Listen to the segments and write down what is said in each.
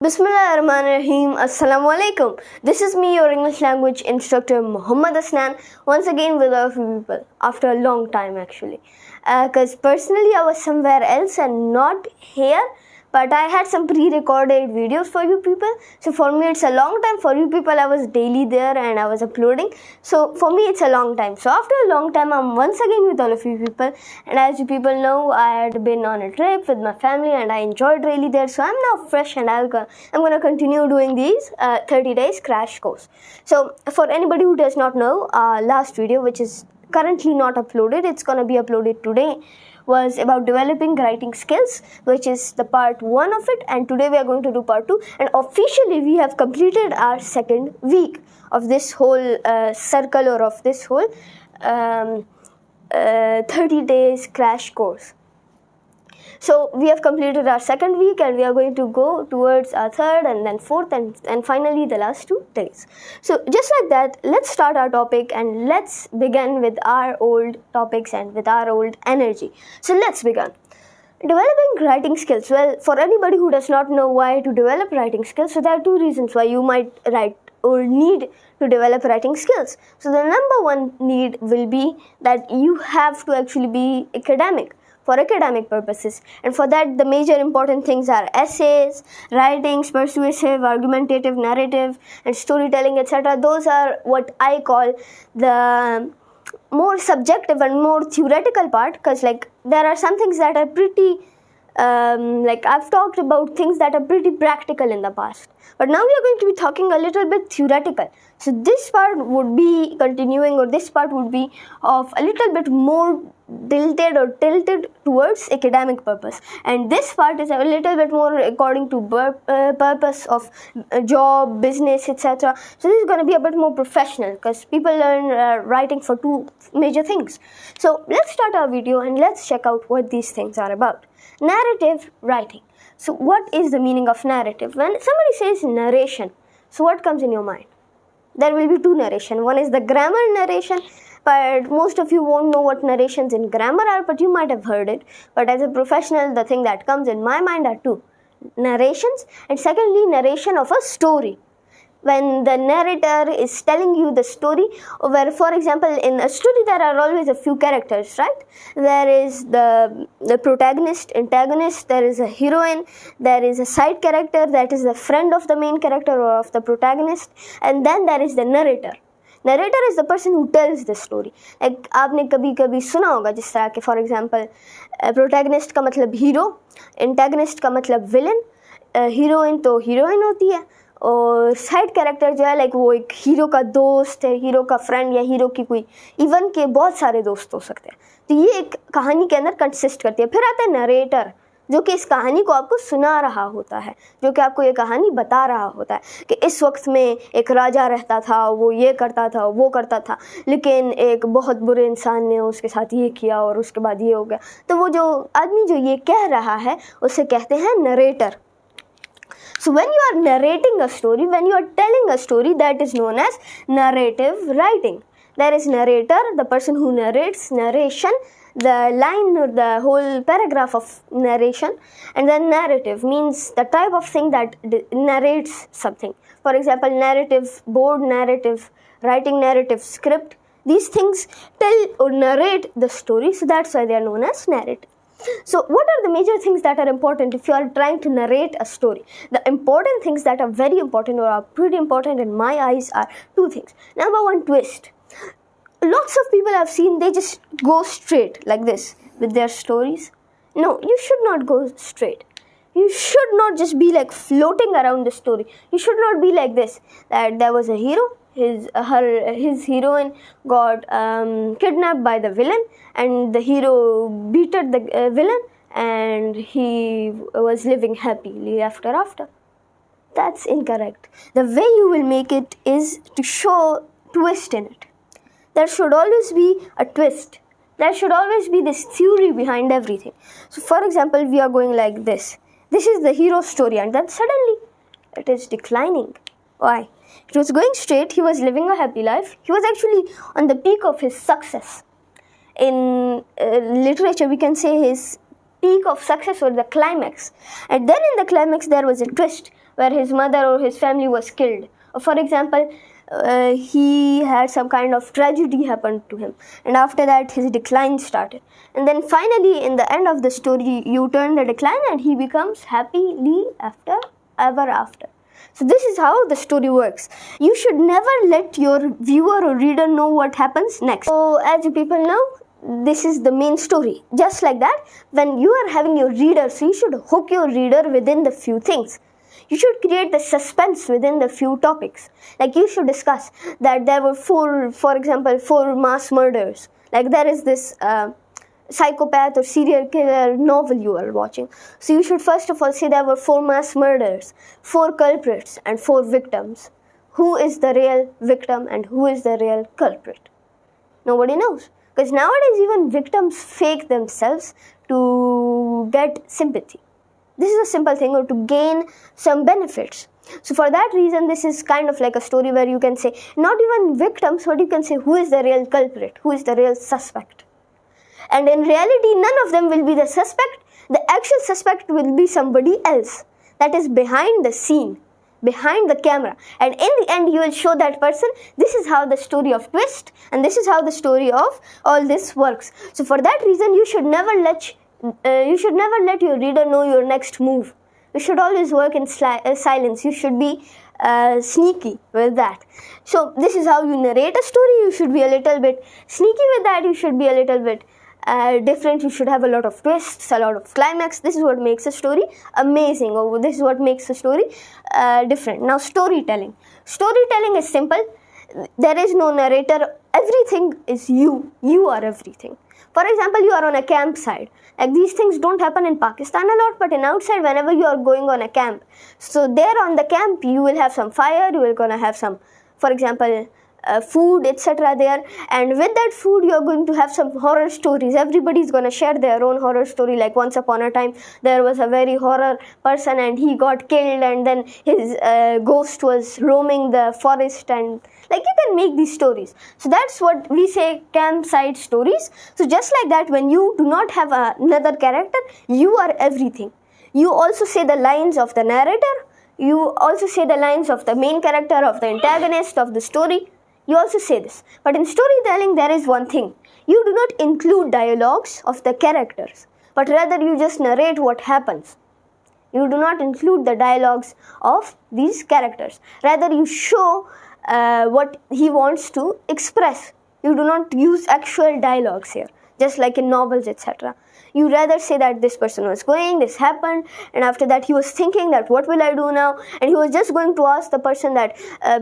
Bismillahirrahmanirrahim. Assalamu alaikum. This is me, your English language instructor Muhammad Hasnain, once again with a few people after a long time actually. Because personally I was somewhere else and not here, but I had some pre-recorded videos for you people. So for me it's a long time. For you people I was daily there and I was uploading. So for me it's a long time. So after a long time I'm once again with all of you people. And as you people know, I had been on a trip with my family and I enjoyed really there. So I'm now fresh and I'm going to continue doing these 30 days crash course. So for anybody who does not know, last video, which is currently not uploaded, it's going to be uploaded today, was about developing writing skills, which is the part 1 of it, and today we are going to do part 2, and officially we have completed our second week of this whole circle, or of this whole 30 days crash course. So we have completed our second week and we are going to go towards our third and then fourth and finally the last 2 days. So just like that, let's start our topic and let's begin with our old topics and with our old energy. So let's begin. Developing writing skills. Well, for anybody who does not know why to develop writing skills, so there are 2 reasons why you might write or need to develop writing skills. So the number 1 need will be that you have to actually be academic, for academic purposes, and for that the major important things are essays, writings, persuasive, argumentative, narrative, and storytelling, etc. Those are what I call the more subjective and more theoretical part, because like there are some things that are pretty like I've talked about things that are pretty practical in the past, but now we are going to be talking a little bit theoretical. So this part would be continuing, or this part would be of a little bit more tilted towards academic purpose, and this part is a little bit more according to purpose of job, business, etc. So this is going to be a bit more professional, because people learn writing for 2 major things. So let's start our video and let's check out what these things are about. Narrative writing. So what is the meaning of narrative? When somebody says narration, so what comes in your mind? There will be 2 narration. One is the grammar narration, but most of you won't know what narrations in grammar are, but you might have heard it. But as a professional, the thing that comes in my mind are 2 narrations, and secondly narration of a story. When the narrator is telling you the story, where for example in a story there are always a few characters, right? There is the protagonist, antagonist, there is a heroine, there is a side character that is the friend of the main character or of the protagonist, and then there is the narrator. Narrator is the person who tells the story. Like आपने कभी सुना होगा जिस तरह के, for example, protagonist का मतलब hero, antagonist का मतलब villain, heroine तो heroine होती है, और साइड कैरेक्टर जो है लाइक वो एक हीरो का दोस्त है, हीरो का फ्रेंड, या हीरो की कोई इवन के बहुत सारे दोस्त हो सकते हैं. तो ये एक कहानी के अंदर कंसिस्ट करती है. फिर आता है नरेटर, जो कि इस कहानी को आपको सुना रहा होता है, जो कि आपको ये कहानी बता रहा होता है कि इस वक्त में एक राजा रहता था, वो ये करता था, वो करता था, लेकिन एक बहुत बुरे इंसान ने उसके साथ ये किया और उसके बाद ये हो गया. तो वो जो आदमी जो ये कह रहा है उसे कहते हैं narrator. So when you are narrating a story, when you are telling a story, that is known as narrative writing. There is narrator, the person who narrates, narration, the line or the whole paragraph of narration, and then narrative means the type of thing that narrates something. For example, narrative board, narrative writing, narrative script. These things tell or narrate the story, so that's why they are known as narrative. So what are the major things that are important if you are trying to narrate a story? The important things that are very important or are pretty important in my eyes are 2 things. Number 1, twist. Lots of people I've seen, they just go straight like this with their stories. No, you should not go straight. You should not just be like floating around the story. You should not be like this, that there was a hero, his heroine got kidnapped by the villain, and the hero beated the villain, and he was living happily after. That's incorrect. The way you will make it is to show twist in it. There should always be a twist. There should always be this theory behind everything. So for example, we are going like this. This is the hero's story, and then suddenly it is declining. Why? It was going straight, he was living a happy life, he was actually on the peak of his success. In literature, we can say his peak of success or the climax. And then in the climax, there was a twist where his mother or his family was killed. Or for example, he had some kind of tragedy happen to him, and after that his decline started. And then finally, in the end of the story, you turn the decline and he becomes happily ever after. So this is how the story works. You should never let your viewer or reader know what happens next. So as you people know, this is the main story. Just like that, when you are having your reader, so you should hook your reader within the few things. You should create the suspense within the few topics. Like you should discuss that there were for example, 4 mass murders. Like there is this psychopath or serial killer novel you are watching. So you should first of all say there were 4 mass murders, 4 culprits and 4 victims. Who is the real victim and who is the real culprit? Nobody knows. Because nowadays even victims fake themselves to get sympathy. This is a simple thing, or to gain some benefits. So for that reason, this is kind of like a story where you can say not even victims, but you can say who is the real culprit, who is the real suspect. And in reality, none of them will be the suspect. The actual suspect will be somebody else that is behind the scene, behind the camera. And in the end, you will show that person. This is how the story of twist, and this is how the story of all this works. So for that reason, you should never let your reader know your next move. You should always work in silence. You should be sneaky with that. So this is how you narrate a story. You should be a little bit sneaky with that. You should be a little bit different. You should have a lot of twists, a lot of climax. This is what makes a story amazing, or this is what makes a story different. Now storytelling. Storytelling is simple. There is no narrator. Everything is you. You are everything. For example, you are on a campsite. Like these things don't happen in Pakistan a lot, but in outside, whenever you are going on a camp. So there on the camp, you will have some fire, you will gonna have some, for example, food, etc. there. And with that food, you are going to have some horror stories. Everybody is gonna share their own horror story. Like once upon a time, there was a very horror person and he got killed, and then his ghost was roaming the forest, and like you can make these stories. So that's what we say campsite stories. So just like that, when you do not have another character, you are everything. You also say the lines of the narrator. You also say the lines of the main character, of the antagonist, of the story. You also say this. But in storytelling, there is one thing. You do not include dialogues of the characters, but rather you just narrate what happens. You do not include the dialogues of these characters. Rather, you show what he wants to express. You do not use actual dialogues here, just like in novels, etc. You rather say that this person was going, this happened, and after that he was thinking that what will I do now, and he was just going to ask the person that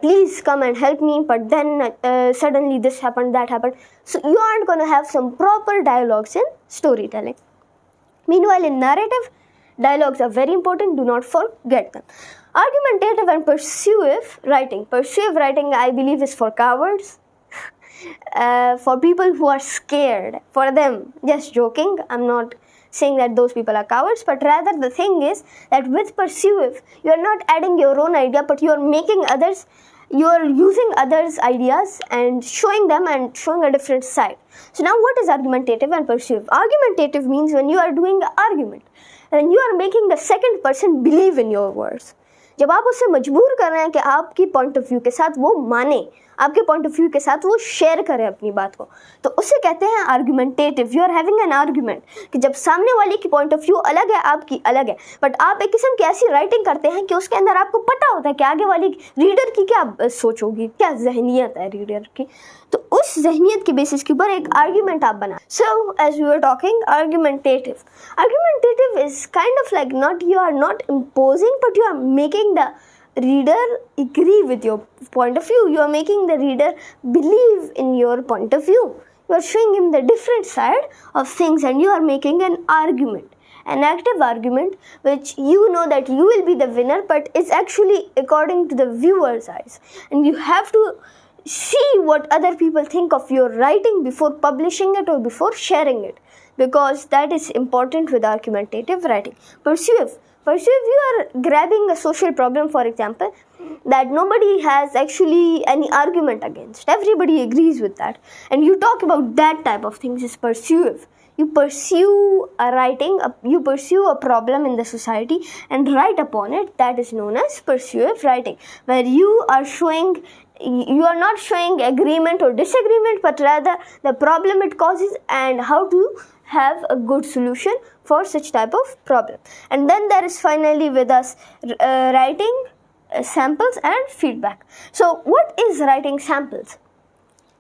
please come and help me, but then suddenly this happened, that happened. So you aren't going to have some proper dialogues in storytelling. Meanwhile, in narrative, dialogues are very important. Do not forget them. Argumentative and persuasive writing. Persuasive writing, I believe, is for cowards. For people who are scared. For them, just joking. I'm not saying that those people are cowards, but rather the thing is that with persuasive, you are not adding your own idea, but you are making others, you are using others' ideas and showing them and showing a different side. So now what is argumentative and persuasive? Argumentative means when you are doing an argument, and you are making the second person believe in your words. जब आप उसे मजबूर कर रहे हैं कि आपकी point of view के साथ वो माने, आपके पॉइंट ऑफ व्यू के साथ वो शेयर करे अपनी बात को, तो उसे कहते हैं argumentative. You are having an argument कि जब सामने वाले की पॉइंट ऑफ व्यू अलग है, आपकी अलग है, बट आप एक किस्म की ऐसी राइटिंग करते हैं कि उसके अंदर आपको पता होता है कि आगे वाली रीडर की क्या सोच होगी, क्या जहनियत है रीडर की. तो उस जहनियत के बेसिस के ऊपर एक आर्ग्यूमेंट आप बना. So as we were talking, argumentative is kind of like you are not imposing, but you are making the reader agree with your point of view. You are making the reader believe in your point of view. You are showing him the different side of things, and you are making an argument, an active argument, which you know that you will be the winner, but it's actually according to the viewer's eyes. And you have to see what other people think of your writing before publishing it or before sharing it, because that is important with argumentative writing. Persuasive, you are grabbing a social problem, for example, that nobody has actually any argument against. Everybody agrees with that. And you talk about that type of things is persuasive. you pursue a writing, you pursue a problem in the society and write upon it. That is known as persuasive writing, where you are not showing agreement or disagreement, but rather the problem it causes and how to have a good solution for such type of problem. And then there is finally with us writing samples and feedback. So what is writing samples?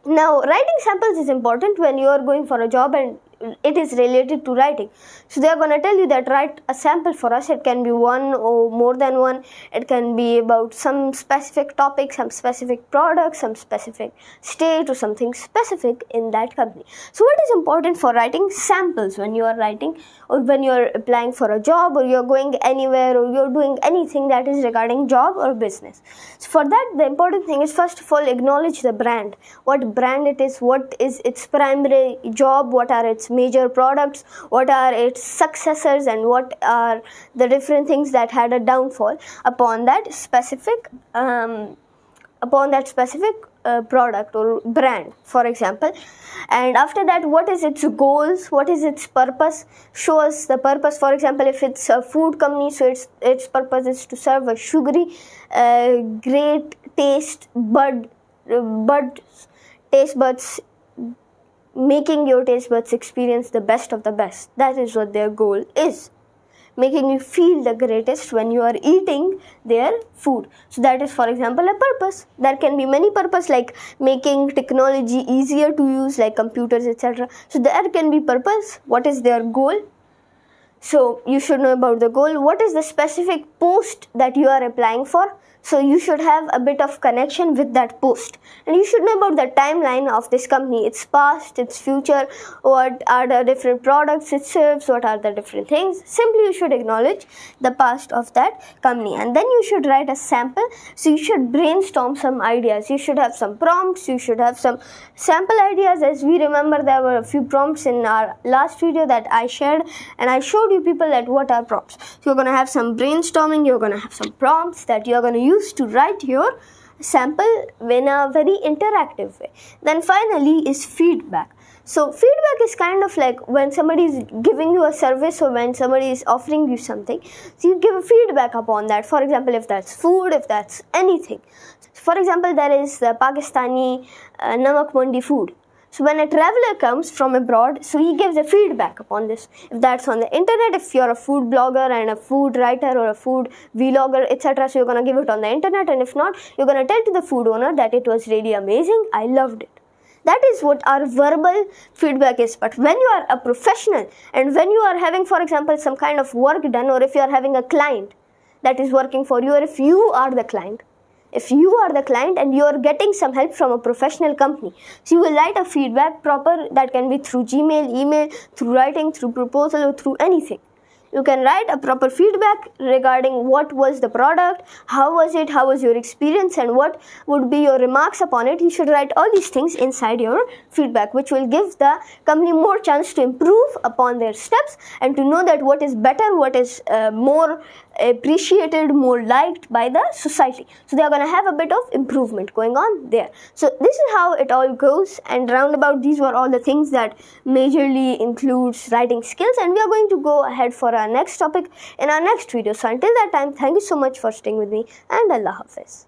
Now, writing samples is important when you are going for a job and it is related to writing. So they are going to tell you that write a sample for us. It can be one or more than one. It can be about some specific topic, some specific product, some specific state, or something specific in that company. So what is important for writing samples when you are writing, or when you are applying for a job, or you are going anywhere, or you are doing anything that is regarding job or business? So for that, the important thing is, first of all, acknowledge the brand. What brand it is, what is its primary job, what are its major products, what are its successors, and what are the different things that had a downfall upon that specific product or brand, for example. And after that, what is its goals, what is its purpose? Show us the purpose. For example, if it's a food company, so its purpose is to serve a sugary, great taste buds, making your taste buds experience the best of the best. That is what their goal is, making you feel the greatest when you are eating their food. So that is, for example, a purpose. There can be many purpose, like making technology easier to use, like computers, etc. So there can be purpose. What is their goal? So you should know about the goal. What is the specific post that you are applying for? So you should have a bit of connection with that post, and you should know about the timeline of this company, its past, its future, what are the different products it serves, what are the different things. Simply you should acknowledge the past of that company, and then you should write a sample. So you should brainstorm some ideas, you should have some prompts, you should have some sample ideas. As we remember, there were a few prompts in our last video that I shared, and I showed you people that what are prompts. So you're going to have some brainstorming, you're going to have some prompts that you're going to use to write your sample in a very interactive way. Then finally is feedback. So feedback is kind of like when somebody is giving you a service, or when somebody is offering you something, so you give a feedback upon that. For example, if that's food, if that's anything. For example, there is the Pakistani Namak Mandi food. So when a traveler comes from abroad, so he gives a feedback upon this. If that's on the internet, if you're a food blogger and a food writer or a food vlogger, etc., so you're going to give it on the internet, and if not, you're going to tell to the food owner that it was really amazing, I loved it. That is what our verbal feedback is. But when you are a professional, and when you are having, for example, some kind of work done, or if you are having a client that is working for you, or if you are the client, and you are getting some help from a professional company, so you will write a feedback proper. That can be through Gmail, email, through writing, through proposal, or through anything. You can write a proper feedback regarding what was the product, how was it, how was your experience, and what would be your remarks upon it. You should write all these things inside your feedback, which will give the company more chance to improve upon their steps and to know that what is better, what is more appreciated, more liked by the society. So they are going to have a bit of improvement going on there. So this is how it all goes, and roundabout these were all the things that majorly includes writing skills, and we are going to go ahead for our next topic in our next video. So until that time, thank you so much for staying with me, and Allah Hafiz.